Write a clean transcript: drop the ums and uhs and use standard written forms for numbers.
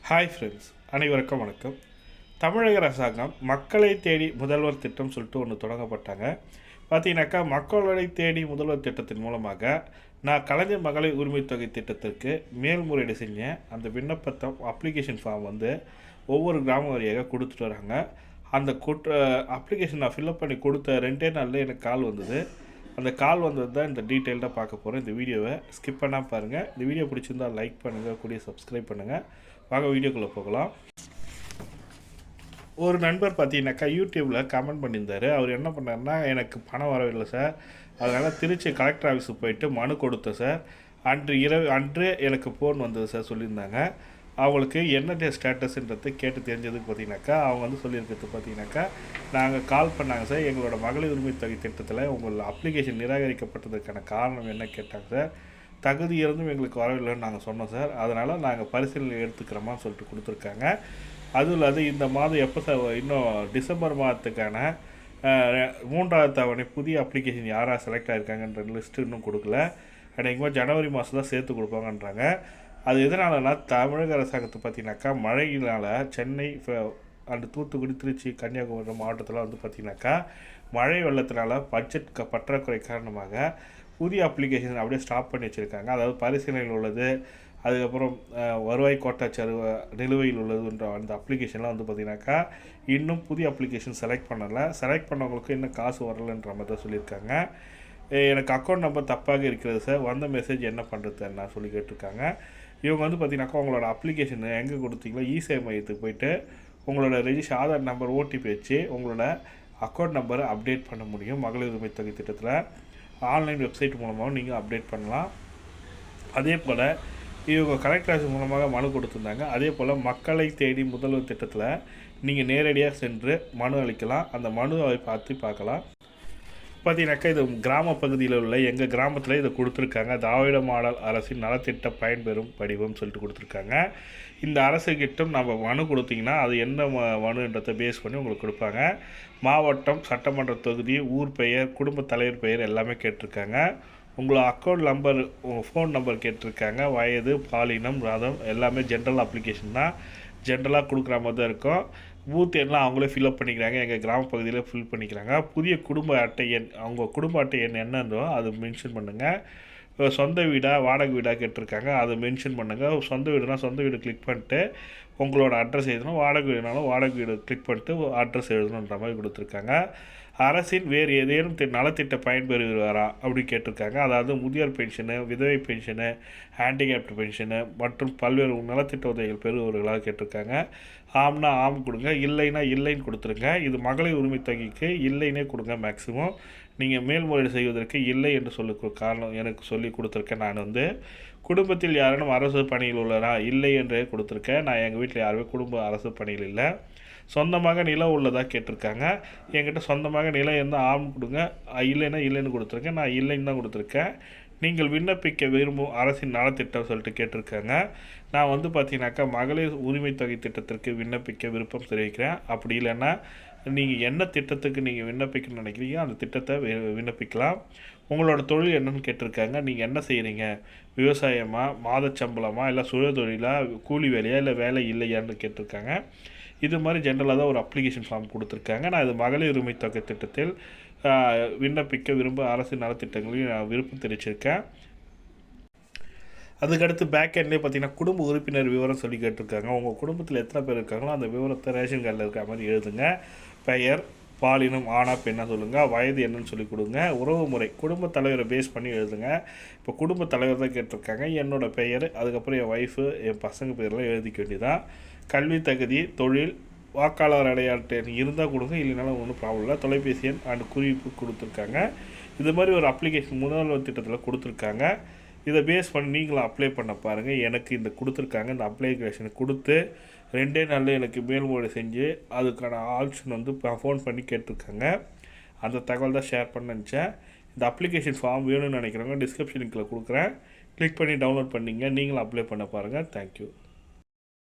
Hi friends, அனைவருக்கும் வணக்கம். தமிழக அரசாங்கம் மக்களை தேடி முதல்வர் திட்டம் சொல்லிட்டு ஒன்று தொடங்கப்பட்டாங்க. பார்த்தீங்கன்னாக்கா, மக்களை தேடி முதல்வர் திட்டத்தின் மூலமாக நான் கலைஞர் மகளிர் உரிமை தொகை திட்டத்திற்கு மேல்முறையீடு செஞ்சேன். அந்த விண்ணப்பத்தை அப்ளிகேஷன் ஃபார்ம் ஒவ்வொரு கிராம வாரியாக கொடுத்துட்டு வராங்க. அந்த அப்ளிகேஷன் நான் ஃபில்அப் பண்ணி கொடுத்த 2 நாளில் எனக்கு கால் வந்தது. அந்த கால் வந்தது தான் இந்த டீட்டெயில்டாக பார்க்க போகிறேன். இந்த வீடியோவை ஸ்கிப் பண்ணால் பாருங்கள். இந்த வீடியோ பிடிச்சிருந்தால் லைக் பண்ணுங்கள், கூடிய சப்ஸ்கிரைப் பண்ணுங்கள். வாங்க வீடியோக்குள்ளே போகலாம். ஒரு நண்பர் பார்த்தீங்கன்னாக்கா யூடியூப்பில் கமெண்ட் பண்ணியிருந்தார். அவர் என்ன பண்ணார்னா, எனக்கு பணம் வரவில்லை சார், அதனால் திருச்சி கலெக்டர் ஆஃபீஸுக்கு போயிட்டு மனு கொடுத்தேன் சார். அன்று எனக்கு ஃபோன் வந்தது சார் சொல்லியிருந்தாங்க. அவங்களுக்கு என்ன ஸ்டேட்டஸ்ன்றது கேட்டு தெரிஞ்சதுக்கு பார்த்தீங்கன்னாக்கா, அவங்க சொல்லியிருக்கிறது பார்த்தீங்கன்னாக்கா, நாங்கள் கால் பண்ணாங்க சார், எங்களோட மகளிர் உரிமை தொகை திட்டத்தில் உங்கள் அப்ளிகேஷன் நிராகரிக்கப்பட்டதுக்கான காரணம் என்ன கேட்டாங்க சார். தகுதி இருந்தும் எங்களுக்கு வரவில்லைன்னு நாங்கள் சொன்னோம் சார், அதனால் நாங்கள் பரிசீலனை எடுத்துக்கிறோமான்னு சொல்லிட்டு கொடுத்துருக்காங்க. அதுவும் இல்லாத இந்த மாதம் எப்போ சார், இன்னும் டிசம்பர் மாதத்துக்கான 3வது தவணை புதிய அப்ளிகேஷன் யாராக செலக்ட் ஆகிருக்காங்கன்ற லிஸ்ட்டு இன்னும் கொடுக்கல. அன்றைக்குமா ஜனவரி மாதம் தான் சேர்த்து கொடுப்பாங்கன்றாங்க. அது எதனாலனா, தமிழக அரசாங்கத்தை பார்த்தீங்கன்னாக்கா, மழையினால் சென்னை அண்டு தூத்துக்குடி, திருச்சி, கன்னியாகுமரி மாவட்டத்தில் பார்த்திங்கனாக்கா, மழை வெள்ளத்தினால பட்ஜெட் பற்றாக்குறை காரணமாக புதிய அப்ளிகேஷன் அப்படியே ஸ்டாப் பண்ணி வச்சுருக்காங்க. அதாவது பரிசீலனையில் உள்ளது, அதுக்கப்புறம் வருவாய் கோட்டாட்சியர் நிலுவையில் உள்ளதுன்ற அந்த அப்ளிகேஷன்லாம் பார்த்திங்கனாக்கா, இன்னும் புதிய அப்ளிகேஷன் செலக்ட் பண்ணலை. செலக்ட் பண்ணவங்களுக்கு இன்னும் காசு வரலைன்ற மாதிரி தான் சொல்லியிருக்காங்க. எனக்கு அக்கௌண்ட் நம்பர் தப்பாக இருக்கிறது சார், வந்த மெசேஜ் என்ன பண்ணுறது நான் சொல்லி கேட்டிருக்காங்க. இவங்க பார்த்திங்கனாக்கா, உங்களோட அப்ளிகேஷன் எங்கே கொடுத்தீங்களோ இசேவை மையத்துக்கு போய்ட்டு உங்களோட ரெஜிஸ்டர் ஆதார் நம்பர் ஓடிபி வச்சு உங்களோட அக்கௌண்ட் நம்பரை அப்டேட் பண்ண முடியும். மகளிர் உரிமை தொகை திட்டத்தில் ஆன்லைன் வெப்சைட் மூலமாகவும் நீங்கள் அப்டேட் பண்ணலாம். அதே போல் இவங்க கலெக்டர் ஆஃபீஸ் மூலமாக மனு கொடுத்துருந்தாங்க. அதே போல் மக்களை தேடி முதல்வர் திட்டத்தில் நீங்கள் நேரடியாக சென்று மனு அளிக்கலாம். அந்த மனுவை பார்க்கலாம். பார்த்தீங்கன்னாக்கா, இது கிராம பகுதியில் உள்ள எங்கள் கிராமத்தில் இதை கொடுத்துருக்காங்க. திராவிட மாடல் அரசின் நலத்திட்ட பயன்பெறும் படிவம் சொல்லிட்டு கொடுத்துருக்காங்க. இந்த அரசுக்கிட்டும் நம்ம மனு கொடுத்தீங்கன்னா அது என்ன மனுன்றதை பேஸ் பண்ணி உங்களுக்கு கொடுப்பாங்க. மாவட்டம், சட்டமன்ற தொகுதி, ஊர் பெயர், குடும்ப தலைவர் பெயர் எல்லாமே கேட்டிருக்காங்க. உங்களோட அக்கௌண்ட் நம்பர், உங்கள் ஃபோன் நம்பர் கேட்டிருக்காங்க. வயது, பாலினம், ரதம் எல்லாமே ஜென்ரல் அப்ளிகேஷன் தான். ஜென்ரலாக கொடுக்குற மாதிரி தான் இருக்கும். பூத் எண்ணெலாம் அவங்களே ஃபில்அப் பண்ணிக்கிறாங்க. எங்கள் கிராம பகுதியில் ஃபில் பண்ணிக்கிறாங்க. புதிய குடும்ப அட்டை எண், அவங்க குடும்ப அட்டை எண் என்னன்றோ அது மென்ஷன் பண்ணுங்கள். சொந்த வீடா வாடகை வீடாக கேட்டிருக்காங்க, அதை மென்ஷன் பண்ணுங்கள். சொந்த வீடுனா சொந்த வீடு கிளிக் பண்ணிட்டு உங்களோட அட்ரஸ் எழுதணும். வாடகை வீடுனாலும் வாடகை வீடு கிளிக் பண்ணிட்டு அட்ரஸ் எழுதணுன்ற மாதிரி கொடுத்துருக்காங்க. அரசின் வேறு ஏதேனும் நலத்திட்ட பயன்பெறுகிறாரா அப்படி கேட்டிருக்காங்க. அதாவது முதியோர் பென்ஷனு, விதவை பென்ஷனு, ஹேண்டிகேப்டு பென்ஷனு மற்றும் பல்வேறு நலத்திட்ட உதவிகள் பெறுபவர்களாக கேட்டிருக்காங்க. ஆம்னா ஆம் கொடுங்க, இல்லைன்னா இல்லைன்னு கொடுத்துருங்க. இது மகளிர் உரிமை தொகைக்கு இல்லைன்னே கொடுங்க. மேக்ஸிமம் நீங்கள் மேல்முறையீடு செய்வதற்கு இல்லை என்று காரணம் எனக்கு சொல்லி கொடுத்துருக்கேன். நான் குடும்பத்தில் யாரும் அரசு பணியில் உள்ளனா இல்லை என்றே கொடுத்துருக்கேன். நான் எங்கள் வீட்டில் யாருமே குடும்ப அரசு பணியில் இல்லை. சொந்தமாக நிலம் உள்ளதாக கேட்டிருக்காங்க. என்கிட்ட சொந்தமாக நிலம் இருந்தால் ஆம் கொடுங்க, இல்லைன்னா இல்லைன்னு கொடுத்துருக்கேன். நான் இல்லைன்னு தான் கொடுத்துருக்கேன். நீங்கள் விண்ணப்பிக்க விரும்பும் அரசின் நலத்திட்டம் சொல்லிட்டு கேட்டிருக்காங்க. நான் பார்த்தீங்கன்னாக்கா, மகளிர் உரிமை தொகை திட்டத்திற்கு விண்ணப்பிக்க விருப்பம் தெரிவிக்கிறேன். அப்படி இல்லைன்னா நீங்கள் என்ன திட்டத்துக்கு நீங்கள் விண்ணப்பிக்கணும்னு நினைக்கிறீங்க அந்த திட்டத்தை விண்ணப்பிக்கலாம். உங்களோட தொழில் என்னன்னு கேட்டிருக்காங்க. நீங்கள் என்ன செய்கிறீங்க, விவசாயமா, மாதச்சம்பளமா, இல்லை சுய தொழிலா, கூலி வேலையா, இல்லை வேலை இல்லையான்னு கேட்டிருக்காங்க. இது மாதிரி ஜென்ரலாக தான் ஒரு அப்ளிகேஷன் ஃபார்ம் கொடுத்துருக்காங்க. நான் இது மகளிர் உரிமை தொகை திட்டத்தில் விண்ணப்பிக்க விரும்ப அரசு நலத்திட்டங்களையும் நான் விருப்பம் தெரிவிச்சிருக்கேன். அதுக்கடுத்து பேக் எண்ட்லேயே பார்த்தீங்கன்னா, குடும்ப உறுப்பினர் விவரம் சொல்லி கேட்டிருக்காங்க. உங்கள் குடும்பத்தில் எத்தனை பேர் இருக்காங்களோ அந்த விவரத்தை ரேஷன் கார்டில் இருக்கிற மாதிரி எழுதுங்க. பெயர், பாலினம் ஆனா பெண்ணா சொல்லுங்கள். வயது என்னன்னு சொல்லி கொடுங்க. உறவு முறை குடும்ப தலைவரை பேஸ் பண்ணி எழுதுங்க. இப்போ குடும்ப தலைவர் தான் கேட்டிருக்காங்க. என்னோடய பெயர், அதுக்கப்புறம் என் ஒய்ஃபு, என் பசங்க பேரெலாம் எழுதிக்க வேண்டியதான். கல்வி தகுதி, தொழில், வாக்காளர் அடையாள இருந்தால் கொடுங்க, இல்லைனாலும் ஒன்றும் ப்ராப்ளம் இல்லை. தொலைபேசி எண் அண்ட் குறிப்பு கொடுத்துருக்காங்க. இது மாதிரி ஒரு அப்ளிகேஷன் முதல்வர் திட்டத்தில் கொடுத்துருக்காங்க. இதை பேஸ் பண்ணி நீங்களும் அப்ளை பண்ண பாருங்கள். எனக்கு இந்த கொடுத்துருக்காங்க. இந்த அப்ளிகேஷனை கொடுத்து 2 நாளில் எனக்கு மேல்முறையீடு செஞ்சு அதுக்கான ஆப்ஷன் ஃபோன் பண்ணி கேட்டிருக்காங்க. அந்த தகவல் தான் ஷேர் பண்ண நினச்சேன். இந்த அப்ளிகேஷன் ஃபார்ம் வேணும்னு நினைக்கிறவங்க டிஸ்கிரிப்ஷன் லிங்கில் கொடுக்குறேன். கிளிக் பண்ணி டவுன்லோட் பண்ணிங்க. நீங்களும் அப்ளை பண்ண பாருங்கள். தேங்க்யூ.